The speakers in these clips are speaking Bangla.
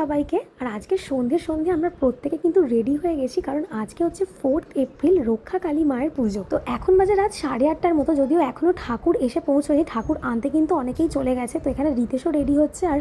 সবাইকে। আর আজকে সন্ধে আমরা প্রত্যেকে কিন্তু রেডি হয়ে গেছি, কারণ আজকে হচ্ছে 4 এপ্রিল, রক্ষাকালী মায়ের পুজো। তো এখন বাজে রাত 8:30টার মতো, যদিও এখনো ঠাকুর এসে পৌঁছয়নি। ঠাকুর আনতে কিন্তু অনেকেই চলে গেছে। তো এখানে রিতেশও রেডি হচ্ছে, আর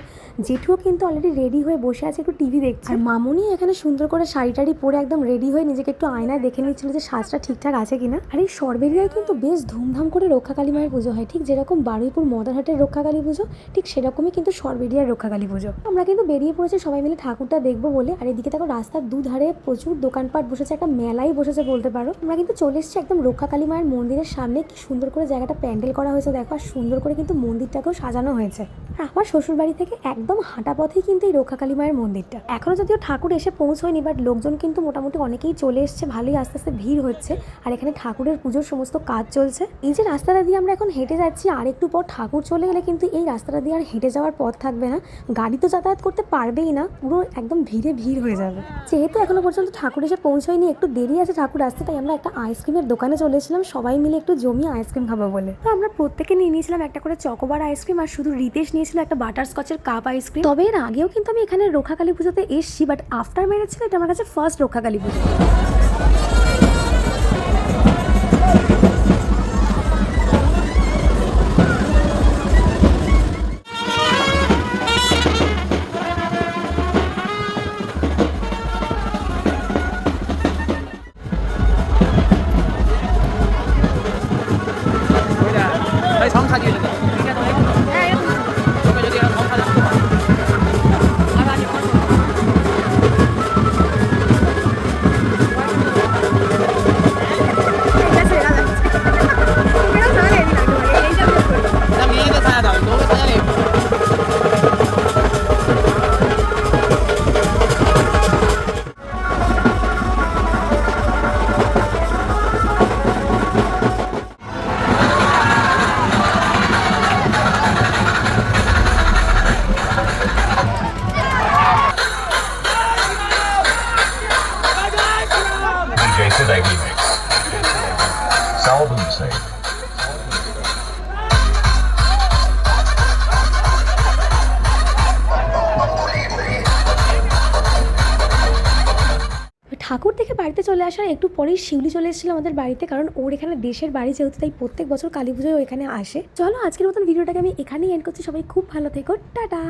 জেঠুও কিন্তু অলরেডি রেডি হয়ে বসে আছে, একটু টিভি দেখছে। আর মামুনি এখানে সুন্দর করে শাড়ি টাড়ি পরে একদম রেডি হয়ে নিজেকে একটু আয়নায় দেখে নিচ্ছিল যে সাজটা ঠিকঠাক আছে কিনা। আর এই সরবেরিয়ায় কিন্তু বেশ ধুমধাম করে রক্ষাকালী মায়ের পুজো হয়, ঠিক যেরকম বারুইপুর মদারহাটের রক্ষাকালী পুজো, ঠিক সেরকমই কিন্তু সরবেরিয়ার রক্ষাকালী পুজো। আমরা কিন্তু বেরিয়ে পড়েছি সবাই মিলে ঠাকুরটা দেখবো বলে। আর এদিকে দেখো রাস্তার দুধারে প্রচুর দোকানপাট বসেছে, একটা মেলাই বসেছে বলতে পারো। আমরা কিন্তু চলে এসেছি একদম রক্ষাকালী মায়ের মন্দিরের সামনে। কি সুন্দর করে জায়গাটা প্যান্ডেল করা হয়েছে দেখো, আর সুন্দর করে কিন্তু মন্দিরটাকেও সাজানো হয়েছে। আর আমার শ্বশুর বাড়ি থেকে একদম হাঁটা পথেই কিন্তু এই রক্ষাকালী মায়ের মন্দিরটা। এখনো যদিও ঠাকুর এসে পৌঁছয়নি, বাট লোকজন কিন্তু মোটামুটি অনেকেই চলে এসছে, ভালোই আস্তে আস্তে ভিড় হচ্ছে। আর এখানে ঠাকুরের পুজোর সমস্ত কাজ চলছে। এই যে রাস্তাটা দিয়ে আমরা এখন হেঁটে যাচ্ছি, আর একটু পর ঠাকুর চলে গেলে কিন্তু এই রাস্তাটা দিয়ে আর হেঁটে যাওয়ার পথ থাকবে না, গাড়ি তো যাতায়াত করতে পারবেই না, পুরো একদম ভিড় হয়ে যাবে। যেহেতু এখনো পর্যন্ত ঠাকুর এসে পৌঁছয়নি, একটু দেরি আছে ঠাকুর আসতে, তাই আমরা একটা আইসক্রিমের দোকানে চলে এসেছিলাম সবাই মিলে একটু জমিয়ে আইসক্রিম খাবো বলে। তো আমরা প্রত্যেকে নিয়ে নিয়েছিলাম একটা করে চকোবার আইসক্রিম, আর শুধু রিতেশ নিয়েছিল একটা বাটারস্কচের কাপ আইসক্রিম। তবে এর আগেও কিন্তু আমি এখানে রক্ষাকালী পুজোতে এসেছি, বাট আফটার ম্যারেজ ছিল, এটা আমার কাছে ফার্স্ট রক্ষাকালী পুজো। ঠাকুর থেকে বাড়িতে চলে আসার একটু পরেই শিউলি চলে এসেছিল আমাদের বাড়িতে, কারণ ওর এখানে দেশের বাড়ি যেহেতু, তাই প্রত্যেক বছর কালী পুজোয় ও এখানে আসে। চলো আজকের মতন ভিডিওটাকে আমি এখানেই এন্ড করছি। সবাই খুব ভালো থেকো, টাটা।